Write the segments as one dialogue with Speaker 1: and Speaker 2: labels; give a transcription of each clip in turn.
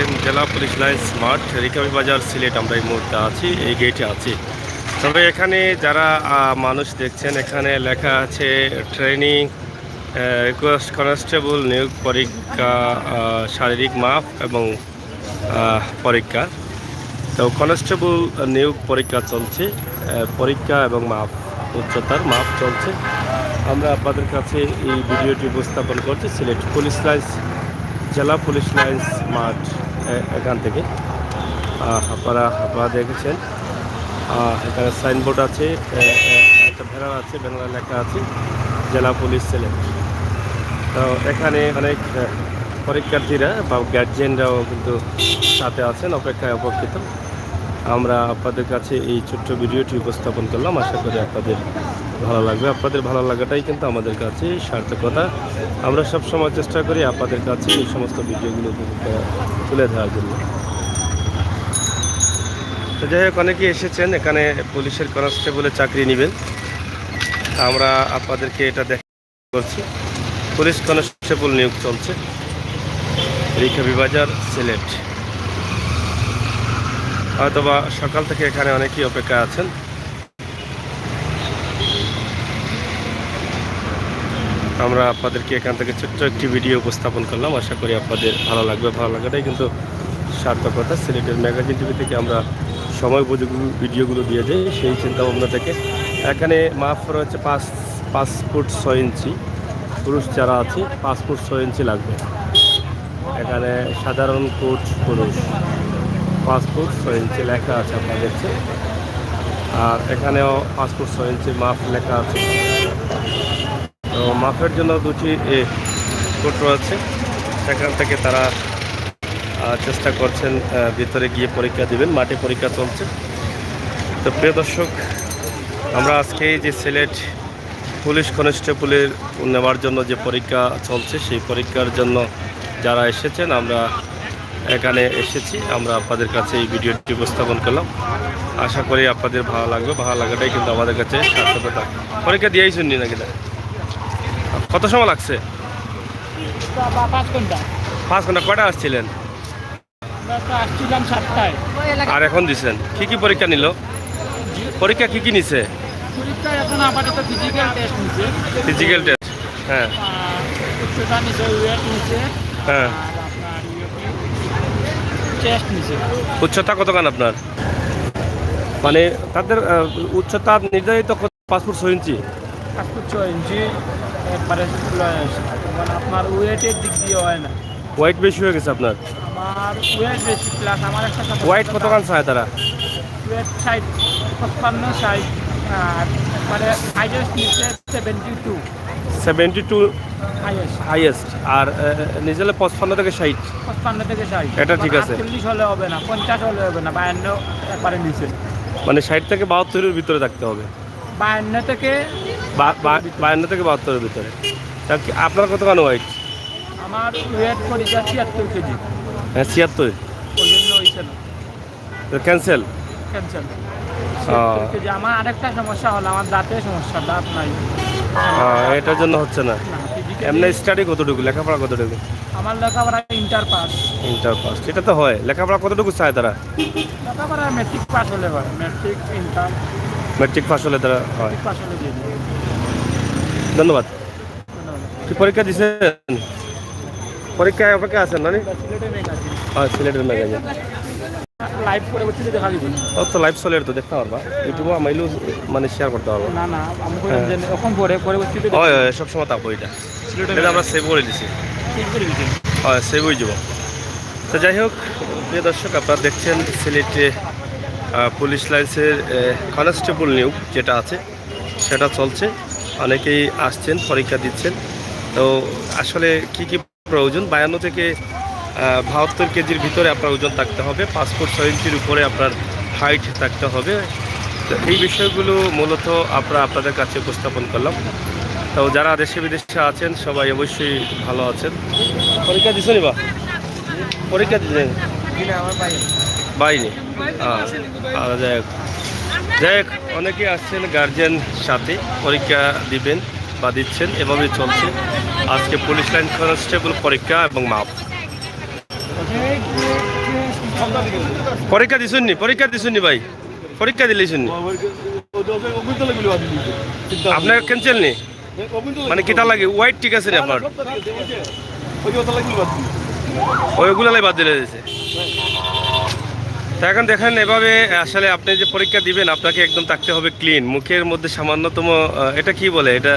Speaker 1: দেখছেন জেলা police lines মাঠ রিকাবি বাজার সিলেট। আমরা এই মুহূর্তে আছি, এই গেটে আছি। তবে এখানে যারা মানুষ দেখছেন, এখানে লেখা আছে ট্রেনিং রিকোয়েস্ট কনস্টেবল নিয়োগ পরীক্ষা, শারীরিক মাপ এবং পরীক্ষা। তো কনস্টেবল নিয়োগ পরীক্ষা চলছে, পরীক্ষা এবং মাপ, উচ্চতার মাপ চলছে। আমরা আপনাদের কাছে এই ভিডিওটি উপস্থাপন করছি সিলেট পুলিশ লাইন্স, জেলা পুলিশ লাইন্স মাঠ এখান থেকে। আপনারা দেখেছেন এখানে সাইনবোর্ড আছে, একটা ব্যানার আছে, ব্যানারে লেখা আছে জেলা পুলিশ সিলেট। তো এখানে অনেক পরীক্ষার্থীরা বা গার্জিয়ানরাও কিন্তু সাথে আছেন, অপেক্ষায় অপেক্ষিত। আমরা আপনাদের কাছে এই ছোট্ট ভিডিওটি উপস্থাপন করলাম, আশা করি আপনাদের ভালো লাগবে। আপনাদের ভালো লাগাটাই কিন্তু আমাদের কাছে সার্থকতা। আমরা সব সময় চেষ্টা করি আপনাদের কাছে এই সমস্ত ভিডিওগুলো তুলে ধরার জন্য। তো যাই হোক, অনেকেই এসেছেন এখানে পুলিশের কনস্টেবলের চাকরি নেবেন। আমরা আপনাদেরকে এটা দেখা করছি, পুলিশ কনস্টেবল নিয়োগ চলছে রিকাবি বাজার সিলেট। হয়তোবা সকাল থেকে এখানে অনেকেই অপেক্ষা আছেন। আমরা আপনাদেরকে এখান থেকে ছোট্ট একটি ভিডিও উপস্থাপন করলাম, আশা করি আপনাদের ভালো লাগবে। ভালো লাগাটাই কিন্তু সার্থকতা। সিলেটের ম্যাগাজিন টিভি থেকে আমরা সময় উপযোগী ভিডিওগুলো দিয়ে যাই, সেই চিন্তা ভাবনা থেকে। এখানে মাপ রয়েছে 5 ফুট 6 ইঞ্চি। পুরুষ যারা আছে 5 ফুট 6 ইঞ্চি লাগবে। এখানে সাধারণ কোট পুরুষ 5 ফুট 6 ইঞ্চি লেখা আছে, আপনারা দেখছেন। আর এখানেও 5 ফুট 6 ইঞ্চি মাপ লেখা আছে। তো মাপের জন্য দুটি কোট রয়েছে, সেখান থেকে তারা চেষ্টা করছেন ভিতরে গিয়ে পরীক্ষা দিবেন। মাঠে পরীক্ষা চলছে। তো প্রিয় দর্শক, আমরা আজকে যে সিলেট পুলিশ কনস্টেবলের নেওয়ার জন্য যে পরীক্ষা চলছে, সেই পরীক্ষার জন্য যারা এসেছেন, আমরা এখানে এসেছি। আমরা আপনাদের কাছে এই ভিডিওটি উপস্থাপন করলাম, আশা করি আপনাদের ভালো লাগবে। ভালো লাগাটাই কিন্তু আমাদের কাছে সার্থকতা। পরীক্ষা দিয়েই শুননি নাকি? কত সময় লাগছে?
Speaker 2: 5 ঘন্টা।
Speaker 1: 5 ঘন্টা। কয়টা আসছিলেন?
Speaker 2: আসছিলাম 7টায়।
Speaker 1: আর এখন দিচ্ছেন? কি কি পরীক্ষা নিল? পরীক্ষা কি কি নিছে?
Speaker 2: পরীক্ষা এখন আপাতত ফিজিক্যাল টেস্ট নিছে।
Speaker 1: ফিজিক্যাল টেস্ট, হ্যাঁ।
Speaker 2: উচ্চতা নিছে, ওয়েট নিছে,
Speaker 1: হ্যাঁ।
Speaker 2: আর আপনার চেস্ট নিছে।
Speaker 1: উচ্চতা কতখান আপনার? মানে তাদের উচ্চতা নির্ধারিত 5 ফুট 6 ইঞ্চি।
Speaker 2: 5 ফুট 6 ইঞ্চি একবারে মানে আপনার ওয়েটের দিক দিয়ে হয় না।
Speaker 1: ওয়েট বেশি হয়ে গেছে আপনার?
Speaker 2: আমার ওয়েট বেশি, প্লাস আমার একটা
Speaker 1: ওয়েট কতখান চায় তারা?
Speaker 2: ওয়েট 55 60, আর একবারে হাইয়েস্ট নিচ্ছে 72।
Speaker 1: 72 হাইয়েস্ট। আর নিজেলে 55 থেকে 60।
Speaker 2: 55 থেকে 60।
Speaker 1: এটা ঠিক আছে।
Speaker 2: 48 হলে হবে না, 50 হলে হবে না, 52 একবারে নিচে।
Speaker 1: মানে 60 থেকে 72-এর ভিতরে থাকতে হবে।
Speaker 2: 52 থেকে
Speaker 1: 52 থেকে 72-এর ভিতরে। তা কি আপনার কতখান ওয়েট?
Speaker 2: আমার ওয়েট পড়েছে 76 কেজি।
Speaker 1: হ্যাঁ, 76।
Speaker 2: ওই জন্য হয়েছে না,
Speaker 1: ক্যান্সেল।
Speaker 2: ক্যান্সেল। 76 কেজি। আমার আরেকটা সমস্যা হলো, আমার দাঁতের সমস্যা, দাঁত নাই।
Speaker 1: এটার জন্য হচ্ছে না। এমনি স্টাডি কতটুকু, লেখাপড়া কতটুকু?
Speaker 2: আমার লেখাপড়া ইন্টার পাস।
Speaker 1: ইন্টার পাস, এটা তো হয়। লেখাপড়া কতটুকু চায় তারা?
Speaker 2: লেখাপড়া মেট্রিক পাস হলে হয়, মেট্রিক ইন্টার।
Speaker 1: মেট্রিক পাস হলে তারা হয়।
Speaker 2: পাস হলে দিয়ে দিবে।
Speaker 1: ধন্যবাদ।
Speaker 2: ধন্যবাদ।
Speaker 1: কি পরীক্ষা দিচ্ছেন? পরীক্ষায় অপেক্ষা আছেন না?
Speaker 2: সিলেটে মেয়ে কাছে
Speaker 1: হ্যাঁ, সিলেটের ম্যাগাজিন।
Speaker 2: লাইভ পরবর্তীতে দেখা দিবি।
Speaker 1: তো লাইভ চলে তো দেখতে পারবা, ইউটিউবে আমাইলেও মানে শেয়ার করতে পারবো।
Speaker 2: না না, আমি বললাম যে এখন পরবর্তীতে
Speaker 1: হয় হয়, সবসময় তাপ এটা সিলেটে আমরা সেভ করে দিছি।
Speaker 2: ঠিক করে দিচ্ছি।
Speaker 1: হয়, সেভ হয়ে যাব। তো যাই হোক, প্রিয় দর্শক, আপনারা দেখছেন সিলেটে পুলিশ লাইন্সের কনস্টেবল নিয়োগ যেটা আছে সেটা চলছে। অনেকেই আসছেন, পরীক্ষা দিচ্ছেন। তো আসলে কি কি প্রয়োজন? 52 থেকে 72 কেজির ভিতরে আপনার ওজন থাকতে হবে, 5 ফুট 6 ইঞ্চির উপরে আপনার হাইট থাকতে হবে। তো এই বিষয়গুলো মূলত আপনাদের কাছে উপস্থাপন করলাম। তো যারা দেশে বিদেশে আছেন সবাই অবশ্যই ভালো আছেন। পরীক্ষা দিচ্ছেন বা পরীক্ষা দিচ্ছেন?
Speaker 2: আমার ভাই
Speaker 1: বাইরে। যাই হোক, অনেকে আসছেন গার্জিয়ান সাথে, পরীক্ষা দিবেন বা দিচ্ছেন, এভাবেই চলছে আজকে পুলিশ লাইন কনস্টেবল পরীক্ষা এবং মাপ। পরীক্ষা দিছুন নি ভাই পরীক্ষা দিলেছুন আপনার ক্যান্সেল নি মানে কিতা লাগে ওয়াইট ঠিক আছে নি আপনার ওইগুলো বাদ দিলে দিয়েছে। তো এখন দেখেন এভাবে আসলে আপনি যে পরীক্ষা দিবেন আপনাকে একদম থাকতে হবে ক্লিন, মুখের মধ্যে সামান্যতম এটা কি বলে এটা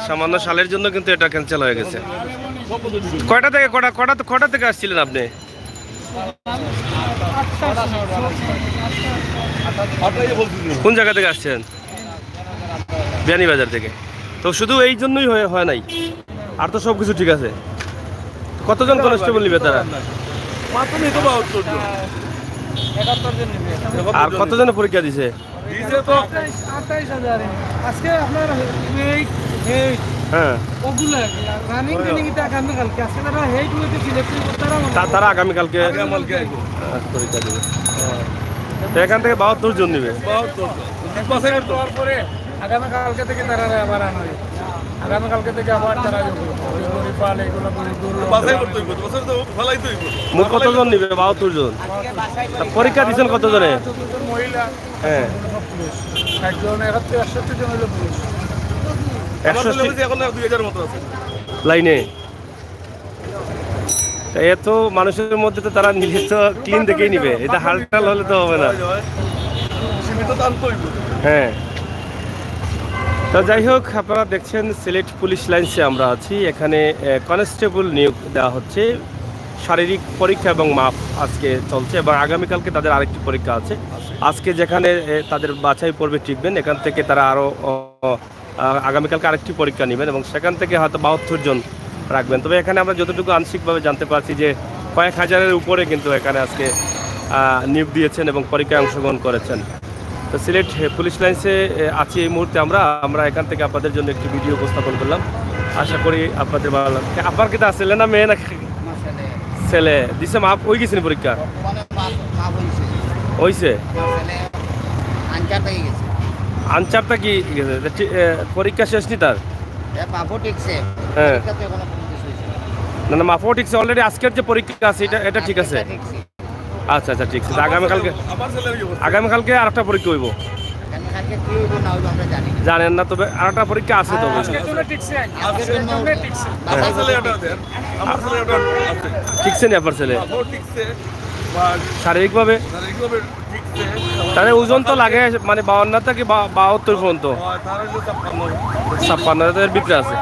Speaker 1: সামান্য শালের জন্য কিন্তু এটা ক্যান্সেল হয়ে গেছে। কয়টা থেকে কটা থেকে আসছিলেন আপনি? কোন জায়গা থেকে আসছেন? বিয়ানীবাজার থেকে। তো শুধু এই জন্যই হয় নাই, আর তো সব কিছু ঠিক আছে। কতজন কনস্টেবল নিবে তারা? আর কতজনের পরীক্ষা দিছে? হ্যাঁ তারা আগামীকালকে পরীক্ষা দিবে। এখান থেকে 72 জন নিবে।
Speaker 2: আগামীকালকে থেকে তারা আবার আনবে, আগামীকালকে থেকে আবার তারা
Speaker 1: মোট কতজন নিবে? 72 জন। পরীক্ষা দিচ্ছেন কতজনে?
Speaker 2: মহিলা
Speaker 1: হ্যাঁ
Speaker 2: 60 জন, 61 জন হলো পুলিশ।
Speaker 1: 160 লাইনে। এত মানুষের মধ্যে তো তারা নিজস্ব ক্লিন দেখেই নিবে, এটা হালটাল হলে তো হবে না। হ্যাঁ তো যাই হোক, আপনারা দেখছেন সিলেট পুলিশ লাইন্সে আমরা আছি। এখানে কনস্টেবল নিয়োগ দেওয়া হচ্ছে, শারীরিক পরীক্ষা এবং মাপ আজকে চলছে এবং আগামীকালকে তাদের আরেকটি পরীক্ষা আছে। আজকে যেখানে তাদের বাছাই পর্বে টিকবেন, এখান থেকে তারা আরও আগামীকালকে আরেকটি পরীক্ষা নেবেন এবং সেখান থেকে হয়তো 72 জন রাখবেন। তবে এখানে আমরা যতটুকু আংশিকভাবে জানতে পারছি যে কয়েক হাজারের উপরে কিন্তু এখানে আজকে নিয়োগ দিয়েছেন এবং পরীক্ষায় অংশগ্রহণ করেছেন। তো সিলেট পুলিশ লাইন্সে আছি এই মুহূর্তে আমরা এখান থেকে আপনাদের জন্য একটি ভিডিও উপস্থাপন করলাম। আশা করি আপনাদের ভালো লাগবে। আপনার কিতা ছেলে না মেয়ে না? ছেলে দিছে। মাপ হয়ে গেছেন পরীক্ষা? হয়েছে। আনচারটা কি পরীক্ষা শেষ নি তার? হ্যাঁ না মাফও ঠিকছে অলরেডি। আজকের যে পরীক্ষা আছে এটা ঠিক আছে। আচ্ছা আচ্ছা ঠিক আছে। আগামীকালকে আর একটা পরীক্ষা হইব জানেন না? তবে আর একটা পরীক্ষা আছে। তবে ঠিকছে নি আপনার ছেলে শারীরিকভাবে? তাহলে ওজন তো লাগে মানে 52 থেকে 72 পর্যন্ত, 56 ভিতরে আছে।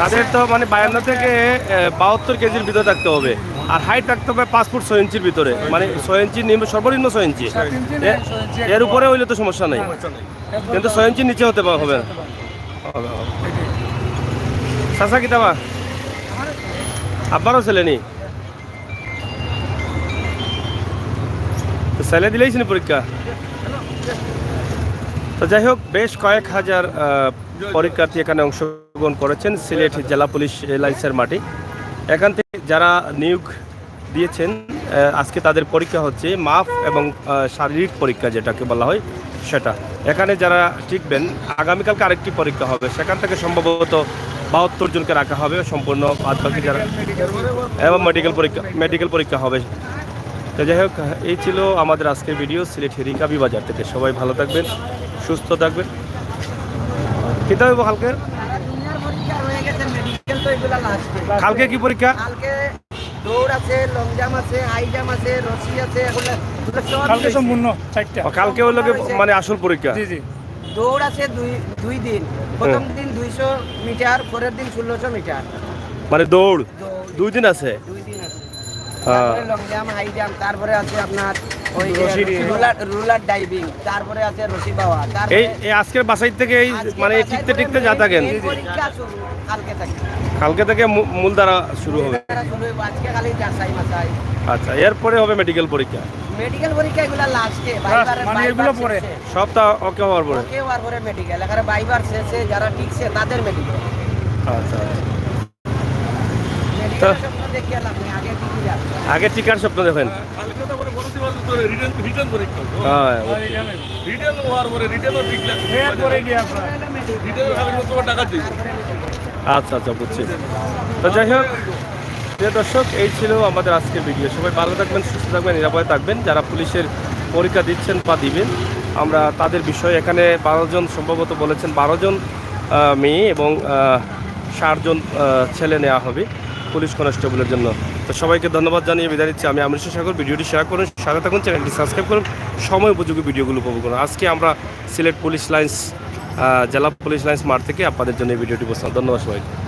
Speaker 1: তাদের তো মানে 52 থেকে 72 কেজির ভিতরে থাকতে হবে, আর হাইট থাকতে হবে 5 ফুট 6 ইঞ্চির ভিতরে, মানে 6 ইঞ্চি সর্বনিম্ন 6 ইঞ্চি। এর উপরে হইলে তো সমস্যা নেই, কিন্তু 6 ইঞ্চির নিচে হতে হবে না। চাচা কিতাবা আব্বারও ছেলে নি? ছেলে দিলেইছেন পরীক্ষা। তো যাই হোক, বেশ কয়েক হাজার পরীক্ষার্থী এখানে অংশগ্রহণ করেছেন সিলেট জেলা পুলিশ লাইন্সের মাঠে। এখান থেকে যারা নিয়োগ দিয়েছেন আজকে তাদের পরীক্ষা হচ্ছে মাপ এবং শারীরিক পরীক্ষা যেটাকে বলা হয় সেটা। এখানে যারা টিকবেন আগামীকালকে আরেকটি পরীক্ষা হবে, সেখান থেকে সম্ভবত 72 জনকে রাখা হবে সম্পূর্ণ, বাদ বাকি যারা এবং মেডিকেল পরীক্ষা হবে। তো যাই হোক, এই ছিল আমাদের আজকের ভিডিও সিলেট রিকাবি বাজার থেকে। সবাই ভালো থাকবেন, সুস্থ থাকবেন। কিতা হইব কালকে? কালকে কি পরীক্ষা?
Speaker 3: দৌড় আছে, লং জাম্প আছে, হাই জাম্প আছে, রশি আছে,
Speaker 2: কালকে সম্পূর্ণ 4টা।
Speaker 1: কালকে হলো মানে আসল পরীক্ষা।
Speaker 2: জি জি।
Speaker 3: দৌড় আছে দুই দিন, প্রথম দিন 200 মিটার, পরের দিন 1600 মিটার।
Speaker 1: মানে দৌড় 2 দিন আছে।
Speaker 3: 2 দিন আছে। তারপরে লং জাম্প, হাই জাম্প, তারপরে আছে আপনার ওই রুলার ডাইভিং, তারপরে আছে রশি বাওয়া।
Speaker 1: এই আজকের বাসাই থেকে এই মানে টিকতে যা থাকেন
Speaker 3: পরীক্ষা শুরু
Speaker 1: কালকে থেকে মূল দ্বারা শুরু হবে।
Speaker 3: আজকে খালি যাচাই মাচাই।
Speaker 1: আচ্ছা, এরপরে হবে মেডিকেল পরীক্ষা।
Speaker 3: মেডিকেল পরীক্ষা এগুলা লাস্টে,
Speaker 2: মানে এগুলো পরে
Speaker 1: সবটা ওকে হওয়ার পরে
Speaker 3: মেডিকেল। এখানে বাইবার শেষে যারা টিকছে তাদের মেডিকেল।
Speaker 1: আচ্ছা
Speaker 3: মেডিকেল সব দেখে লাভ নেই, আগে কি যাচ্ছে।
Speaker 1: আগে টিকার স্বপ্ন দেখেন।
Speaker 4: কালকে তো পরে বলতে পারবো তো রিটার্ন পরীক্ষা
Speaker 1: হ্যাঁ
Speaker 4: রিটার্ন হওয়ার পরে রিটার্নও ঠিক লাগে
Speaker 2: এরপরে গিয়ে আপনার
Speaker 4: রিটার্ন খালি তোমার টাকা দিই
Speaker 1: আচ্ছা আচ্ছা বুঝছি। তো যাই হোক প্রিয় দর্শক, এই ছিল আমাদের আজকের ভিডিও। সবাই ভালো থাকবেন, সুস্থ থাকবেন, নিরাপদে থাকবেন। যারা পুলিশের পরীক্ষা দিচ্ছেন বা দিবেন, আমরা তাদের বিষয়ে এখানে 12 জন সম্ভবত বলেছেন, 12 জন মেয়ে এবং 60 জন ছেলে নেওয়া হবে পুলিশ কনস্টেবলের জন্য। তো সবাইকে ধন্যবাদ জানিয়ে বিদায় নিচ্ছি। আমি আমৃত সাগর। ভিডিওটি শেয়ার করুন, সাথে থাকুন, চ্যানেলটি সাবস্ক্রাইব করুন, সময় উপযোগী ভিডিওগুলো উপভোগ করুন। আজকে আমরা সিলেট পুলিশ লাইন্স জেলা পুলিশ লাইন্স মাঠ থেকে আপনাদের জন্য এই ভিডিওটি উপস্থাপন। ধন্যবাদ সবাইকে।